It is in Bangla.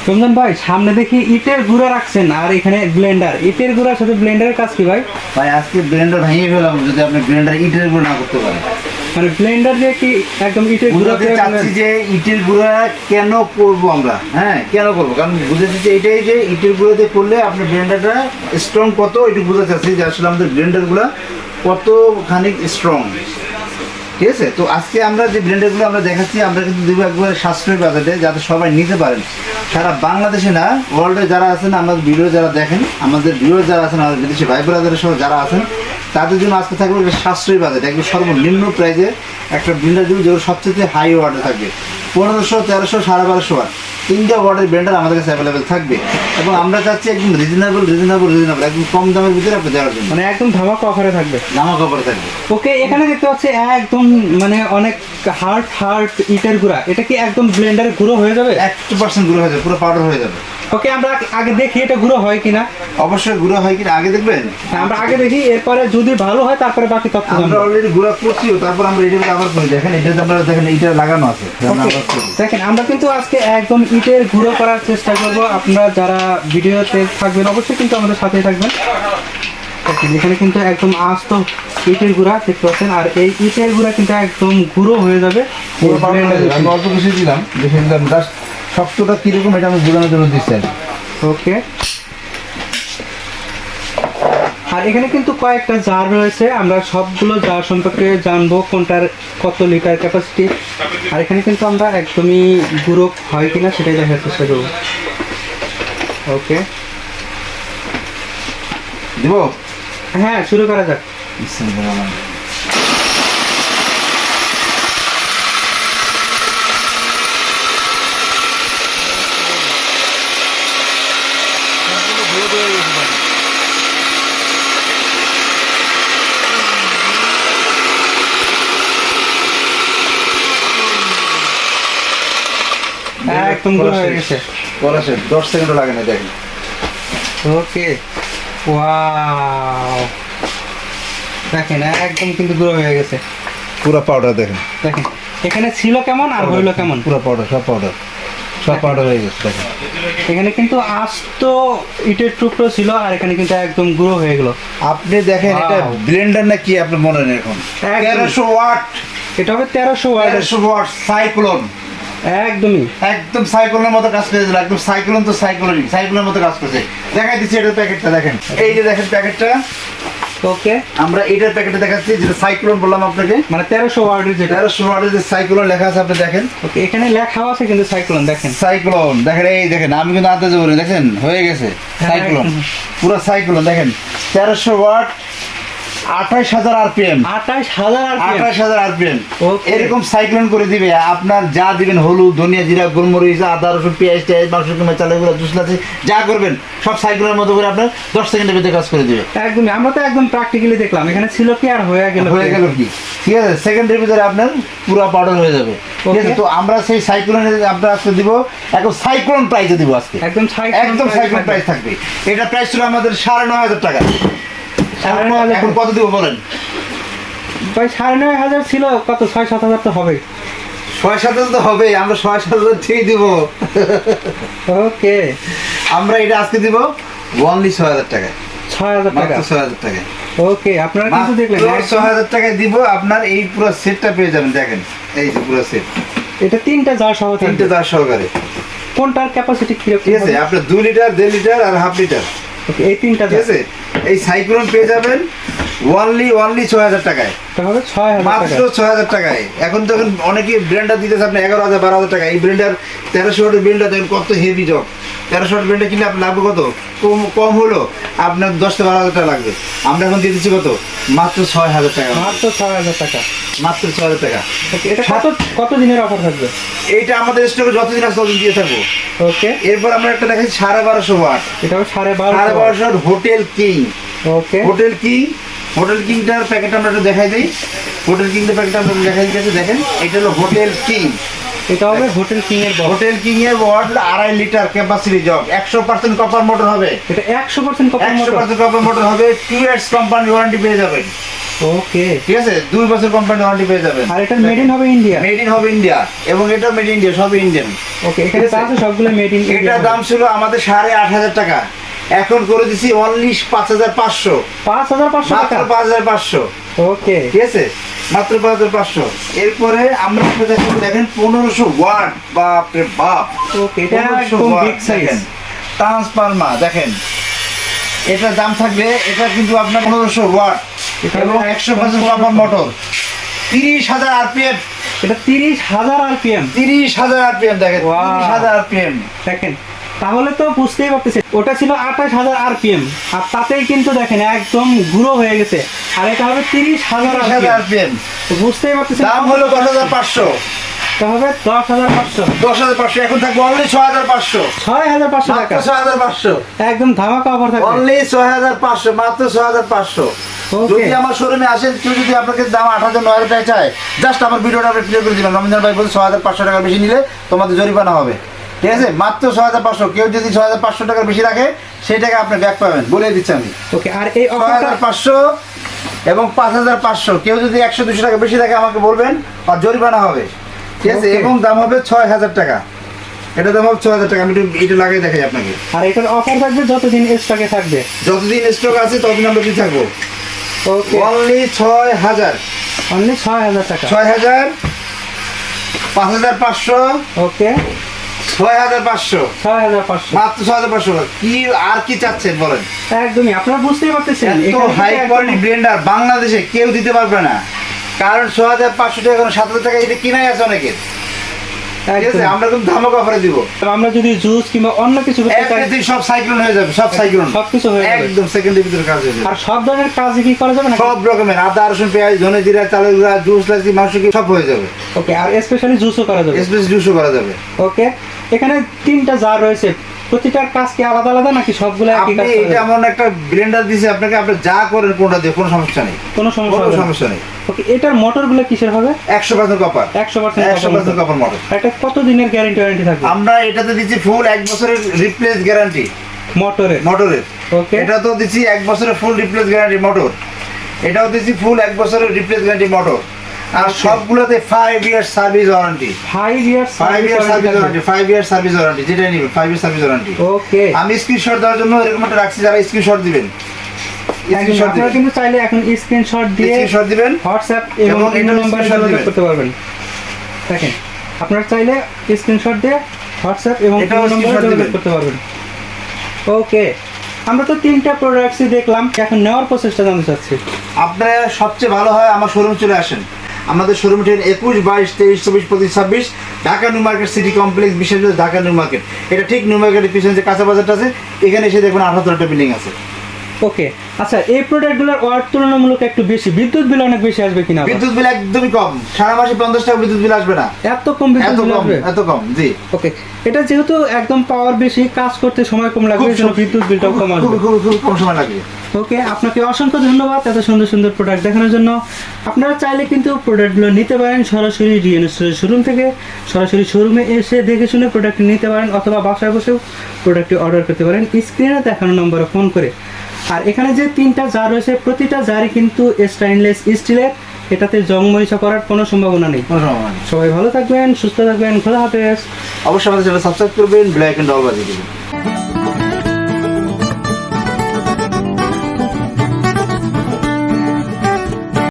রমজান ভাই সামনে দেখি ইটের গুঁড়া রাখছেন আর এখানে ব্লেন্ডার, ইটের গুঁড়ার সাথে ব্লেন্ডারের কাজ কি ভাই? ভাই আজকে ব্লেন্ডার ভেঙে ফেলাম যদি আপনি ব্লেন্ডার ইটের গুঁড়া না করতে পারেন। মানে ব্লেন্ডার দিয়ে কি একদম ইটের গুঁড়া বুঝাতে চাচ্ছি যে ইটের গুঁড়া কেন করবো আমরা, হ্যাঁ কেন করবো, কারণ বুঝাতে চাচ্ছি এটাই যে ইটের গুঁড়া দিয়ে করলে আপনার ব্লেন্ডারটা স্ট্রং কত একটু বুঝাতে চাচ্ছি যে আসলে আমাদের ব্লেন্ডারগুলো কতখানি স্ট্রং। ঠিক আছে, তো আজকে আমরা যে ব্লেন্ডারগুলো আমরা দেখাচ্ছি আমরা কিন্তু দেবো একবারে সাশ্রয়ী বাজেটে যাতে সবাই নিতে পারেন। সারা বাংলাদেশে না, ওয়ার্ল্ডে যারা আছেন আমাদের ভিডিও যারা দেখেন, আমাদের ভিউয়ার যারা আছেন, আমাদের বিদেশি ভাই ব্রাদারের সহ যারা আছেন তাদের জন্য আজকে থাকবে একটা সাশ্রয়ী বাজেট, একদম সর্বনিম্ন প্রাইজে একটা ব্লেন্ডার দেবো যেগুলো সবচেয়ে হাই ওয়ার্ডে থাকবে। 1500, 1300, 1250 ওয়াট তিনটা ওয়ার্ডের ব্লেন্ডার আমাদের কাছে অ্যাভেলেবেল থাকবে এবং আমরা চাচ্ছি একদম রিজনেবল একদম কম দামের ভিতরে আপনি দেওয়ার জন্য, মানে একদম ধামাকা অফারে থাকবে। ধামাকা অফারে থাকবে। ওকে, এখানে দেখতে পাচ্ছি একদম মানে অনেক হার্ড ইটের গুঁড়া, এটা কি একদম ব্লেন্ডারে গুঁড়ো হয়ে যাবে? 100% গুঁড়ো হয়ে যাবে, পুরো পাউডার হয়ে যাবে। ওকে, আমরা আগে দেখি এটা গুঁড়ো হয় কিনা। অবশ্যই গুঁড়ো হয় কিনা আগে দেখবেন, আমরা আগে দেখি, এরপরে যদি ভালো হয় তারপরে বাকি তথ্য আমরা জানবো। অলরেডি গুঁড়া করছিও, তারপর আমরা এটা আবার করি। দেখেন এটা আপনারা দেখেন, এটা লাগানো আছে। দেখেন আমরা কিন্তু আজকে একদম ইটের গুঁড়ো করার চেষ্টা করব। আপনারা যারা ভিডিওতে থাকবেন অবশ্যই কিন্তু আমাদের সাথেই থাকবেন। দেখেন এখানে কিন্তু একদম আস্ত ইটের গুঁড়া দেখতে পাচ্ছেন, আর এই ইটের গুঁড়া কিন্তু একদম গুঁড়ো হয়ে যাবে। আমি অল্প কিছু দিলাম, বেশি দিলাম, জাস্ট শক্তটা কিরকম এটা আমি বোঝানোর জন্য দিচ্ছি। ওকে, আর এখানে কিন্তু কয়েকটা জার রয়েছে, আমরা সবগুলো জার সম্পর্কে জানবো কোনটার কত লিটার ক্যাপাসিটি। আর এখানে কিন্তু আমরা একদমই গুঁড়ো হয় কিনা সেটাই দেখার চেষ্টা করবো। ওকে, দিব, হ্যাঁ শুরু করা যাক। একদম গুঁড়ো হয়ে গেছে। 10 সেকেন্ডও লাগে না, দেখেন। ওকে, ওয়াও, দেখেন একদম কিন্তু গুঁড়ো হয়ে গেছে, পুরো পাউডার দেখেন। দেখেন এখানে ছিল কেমন আর হইলো কেমন, পুরো পাউডার, সব পাউডার হয়ে গেছে। দেখেন এখানে কিন্তু আস্ত ইটের টুকরো ছিল আর এখানে কিন্তু একদম গুঁড়ো হয়ে গেল। আপনি দেখেন এটা ব্লেন্ডার না কি আপনি মনে নেই এখন। 1300 ওয়াট, এটা হবে 1300 ওয়াট। 1300 ওয়াট সাইক্লোন, একদমই একদম সাইক্লোনের মতো কাজ করে দিল। একদম সাইক্লোন তো সাইক্লোনের মতো কাজ করছে। দেখাই দিচ্ছি এটার প্যাকেটটা দেখেন, এই যে দেখেন প্যাকেটটা। ওকে, আমরা এটার প্যাকেটে দেখাচ্ছি যেটা সাইক্লোন বললাম আপনাকে, মানে 1300 ওয়াটের যেটা। 1300 ওয়াটের যে সাইক্লোন লেখা আছে আপনি দেখেন। ওকে, এখানে লেখাও আছে কিন্তু সাইক্লোন, দেখেন সাইক্লোন দেখেন, এই দেখেন আমি কিন্তু আনতে যাবো, দেখেন হয়ে গেছে সাইক্লোন, পুরো সাইক্লোন দেখেন। 1300 ওয়াট, 28000 আরপিএম, 28000 আরপিএম এরকম সাইক্লোন করে দিবে। আপনার যা দিবেন হলুদ, ধনিয়া, জিরা, গোলমরিচ, আদা, রসুন, পেঁয়াজ, মাংস কিংবা চালের গুঁড়া, জুসলা যা করবেন সব সাইক্লোনের মতো করে আপনার 10 সেকেন্ডের ভিতরে কাজ করে দিবে। একদমই, আমরা তো একদম প্র্যাকটিক্যালি দেখলাম এখানে ছিল কি আর হয়ে গেল কি, ঠিক আছে, সেকেন্ডের ভিতরে আপনার পুরো পাউডার হয়ে যাবে। ঠিক আছে, তো আমরা সেই সাইক্লোনের আমরা আজকে দিব একদম সাইক্লোন প্রাইসে দিব আজকে, একদম সাইক্লোন প্রাইস থাকবে। এটা প্রাইস ছিল আমাদের 9500 টাকা। এখন কত দিব বলেন ভাই? 9500 ছিল, কত 6-7 হাজার তো হবে। 6-7 তো হবে, আমরা 6-7 ঠিক দিব। ওকে, আমরা এটা আজকে দিব অনলি 6000 টাকায়, 6000 টাকা, 6000 টাকায়। ওকে, আপনারা কিন্তু দেখলেন 6000 টাকায় দিব। আপনার এই পুরো সেটটা পেয়ে যাবেন, দেখেন এই যে পুরো সেট, এটা 3টা জার সহ, 3টে জার সহকারে। কোনটার ক্যাপাসিটি কি রকম? ঠিক আছে, আপনার 2 লিটার, 1.5 লিটার আর হাফ লিটার। ওকে, এই 3টা ঠিক আছে, এই সাইক্লোন পেয়ে যাবেন অনলি 6000 টাকায়, তাহলে 6000 মাত্র 6000 টাকায়। এখন তখন অনেকে ব্লেন্ডার দিতেছে আপনি 11000, 12000 টাকা। এই ব্লেন্ডার 1300 ওয়াটের ব্লেন্ডার দেখেন কত হেভি জব। 1300 ওয়াট ব্লেন্ডার কিনলে আপনার লাগবে কত, কম হলো আপনার 10-12 হাজার টাকা লাগবে। আমরা এখন দিয়ে দিচ্ছি কত, মাত্র 6000 টাকা, মাত্র 6000 টাকা, মাত্র 6000 টাকা। এটা কত দিনের অফার থাকবে? এইটা আমাদের স্টকে যতদিন আছে ততদিন দিয়ে থাকবো। ওকে, এরপর আমরা একটা দেখাচ্ছি 1250 ওয়াট, এটা 1250 ওয়াট হোটেল কিং। ওকে, হোটেল কিংটার প্যাকেট আমরা একটু দেখাই দিই। হোটেল কিংটার প্যাকেট আমরা দেখাই দিচ্ছি, দেখেন এটা হলো হোটেল কিং। এটা হবে হোটেল কিং এর বক্স। হোটেল কিং এর watt 2.5 litre capacity jug, 100% copper motor হবে। এটা 100% কপার মোটর, 100% কপার মোটর হবে। 2 ইয়ার্স কোম্পানি ওয়ারেন্টি পেয়ে যাবেন। ওকে, ঠিক আছে, 2 বছর কোম্পানি ওয়ারেন্টি পেয়ে যাবেন। আর এটা মেড ইন হবে ইন্ডিয়া? মেড ইন হবে ইন্ডিয়া, এবং এটা মেড ইন ইন্ডিয়া, সবই ইন্ডিয়ান। ওকে, এখানে আছে সবগুলো মেড ইন ইন্ডিয়া। এটার দাম ছিল আমাদের 8,500 টাকা, এখন করে দিছি অনলি 5,500। 5,500 মাত্র টাকা? 5,500। ওকে, ঠিক আছে, মাত্র 5,500। এরপরে আমরা দেখেন 1500 ওয়াট, বাপ রে বাপ। ওকে, এটা একদম বিগ সাইজ ট্রান্সফরমা দেখেন, এটার দাম থাকবে, এটা কিন্তু আপনার 1500 ওয়াট এবং 150 পাওয়ার মোটর, 30,000 আরপিএম। এটা 30,000 আরপিএম? 30,000 আরপিএম দেখেন, Wow. 30,000 আরপিএম দেখেন, তাহলে তো বুঝতেই পারতেছেন ওটা ছিল 28,000 আরপিএম, আর তাতেই কিন্তু দেখেন একদম ঘুরো হয়ে গেছে, আর এটা হবে 30,000 আরপিএম। তো বুঝতেই পারতেছেন দাম হলো 10,500। এটা হবে 10,500। 10,500, এখন থাকবে অনলি 6,500। 6,500 টাকা? 6,500, একদম ধামাকা অফার থাকবে। অনলি 6,500, মাত্র 6,500। Okay. যদি আমার শোরুমে আসেন, কেউ যদি আপনাকে দাম 8,000 9,000 টাকা চায়, জাস্ট আমার ভিডিওটা আপনি প্লে করে দিবেন, রমজান ভাই বলছে 6,500 টাকা বেশি নিলে তোমাদের জরিমানা হবে। ঠিক আছে, মাত্র 6,500। কেউ যদি 6,500 টাকার বেশি রাখে, সেই টাকা আপনি ব্যাক পাবেন, বলে দিচ্ছি আমি। ওকে, আর এই অফারটা 6,500 এবং 5,500। কেউ যদি 100-200 টাকা বেশি রাখে আমাকে বলবেন, আর জরিমানা হবে। ঠিক আছে, Okay. এবং দাম হবে 6,000 টাকা। এটা দাম হবে 6,000 টাকা। আমি এটা লাগিয়ে দেখাই আপনাকে। আর এটার অফার থাকবে যতদিন স্টকে থাকবে? যতদিন স্টক আছে ততদিন আমরা দিয়ে থাকবো। ওকে, অনলি 6,000। অনলি 6,000 টাকা? 6,000, 5,500, ওকে, 6,500, 6,500 মাত্র 6,500। কি আর কি চাচ্ছেন বলেন? একদমই, আপনারা বুঝতেই পারতেছেন এত হাই কোয়ালিটি ব্লেন্ডার বাংলাদেশে কেউ দিতে পারবে না, কারণ 6,500 টাকা, এখন 7,000 টাকা এটা কিনাই আছে অনেকের। ঠিক আছে, আমরা কিন্তু ধামাকা অফারে দিব। আমরা যদি জুস কিংবা অন্য কিছু করতে চাই, এভরিথিং সব সাইক্লোন হয়ে যাবে, সব সাইক্লোন, সবকিছু হয়ে যাবে একদম সেকেন্ডের ভিতরে কাজ হয়ে যাবে। আর সব ধরনের কাজ কি করা যাবে না? সব রকমের আদা রসুন পেঁয়াজ ধনে জিরা চালের গুঁড়া জুস লাগছে মাংস কি সব হয়ে যাবে। ওকে, আর স্পেশালি জুসও করা যাবে? স্পেশাল জুসও করা যাবে। ওকে, এখানে 3টা জার রয়েছে, প্রতিটার কাজ কি আলাদা আলাদা নাকি সবগুলো একই আপনি কাজ এটা করে? এমন একটা ব্লেন্ডার দিয়েছে আপনাকে, আপনি যা করেন কোনটা দিয়ে কোনো সমস্যা নেই, কোনো সমস্যা কোনো হবে না? সমস্যা নেই। ওকে, এটার মোটরগুলো কিসের হবে? 100% কপার, 100% কপার মোটর। এটা কত দিনের গ্যারান্টি ওয়ারেন্টি থাকবে? আমরা এটাতে দিচ্ছি ফুল 1 বছরের রিপ্লেস গ্যারান্টি মোটরের? মোটরের। ওকে, এটা তো দিচ্ছি 1 বছরের ফুল রিপ্লেস গ্যারান্টি মোটর, এটাও দিচ্ছি ফুল 1 বছরের রিপ্লেস গ্যারান্টি মোটর। আর সবগুলোতে 5 year service warranty. 5 years 5 year service warranty, 5 year service warranty, যেটা নিবেন 5 ইয়ার সার্ভিস ওয়ারেন্টি। ওকে, আমি স্ক্রিনশট দেওয়ার জন্য এরকম একটা রাখছি, যারা স্ক্রিনশট দিবেন, স্ক্রিনশট আপনারা দিবেন, কিন্তু চাইলে এখন স্ক্রিনশট দিয়ে স্ক্রিনশট দিবেন হোয়াটসঅ্যাপ এবং এবং ইমেল এটা নম্বরে screenshot যোগাযোগ দিবেন। করতে পারবেন। দেখেন, আপনারা চাইলে স্ক্রিনশট দিয়ে হোয়াটসঅ্যাপ এবং এটাও ইমেল নম্বরে screenshot যোগাযোগ দিবেন। করতে পারবেন। ওকে, আমরা তো 3টা প্রোডাক্টসই দেখলাম, এখন নেওয়ার প্রসেসটা জানতে চাচ্ছি। আপনারা সবচেয়ে ভালো হয় আমার শোরুম চলে আসেন। আমাদের শোরুম ঠিক 21, 22, 23, 24, 25, 26 Dhaka new market city complex, বিশেষ করে ঢাকা নিউ মার্কেট। এটা ঠিক নিউ মার্কেটের পিছনে যে কাঁচা বাজারটা আছে, এখানে এসে দেখবেন 78টা বিল্ডিং আছে। ওকে, আচ্ছা, এই প্রোডাক্টগুলোর ওয়াট তুলনামূলক একটু বেশি, বিদ্যুৎ বিল অনেক বেশি আসবে কিনা? বিদ্যুৎ বিল একদমই কম, সারা মাসে 50 টাকা বিদ্যুৎ বিল আসবে না। এত কম বিদ্যুৎ এত বিল কম, আসবে? এত কম, জি। ওকে, এটা যেহেতু একদম পাওয়ার বেশি, কাজ করতে সময় কম লাগবে, খুব এর জন্য বিদ্যুৎ বিলটাও কম আসবে। খুব কম সময় লাগবে। ওকে, আপনাকে অসংখ্য ধন্যবাদ এত সুন্দর সুন্দর প্রোডাক্ট দেখানোর জন্য। আপনারা চাইলে কিন্তু প্রোডাক্টগুলো নিতে পারেন সরাসরি রিয়েনস্টোরের শোরুম থেকে, সরাসরি শোরুমে এসে দেখে শুনে প্রোডাক্ট নিতে পারেন, অথবা বাসায় বসেও প্রোডাক্টটি অর্ডার করতে পারেন স্ক্রিনে দেখানো নম্বরে ফোন করে। আর এখানে যে 3টা জার রয়েছে, প্রতিটা জারই কিন্তু স্টেইনলেস স্টিলের, এটাতে জং মরিচা করার কোনো সম্ভাবনা নেই। সবাই ভালো থাকবেন, সুস্থ থাকবেন, খোদা হাফেজ। অবশ্যই আমাদের চ্যানেল সাবস্ক্রাইব করবেন, ব্ল্যাক এন্ড অল বাজিয়ে দিবেন।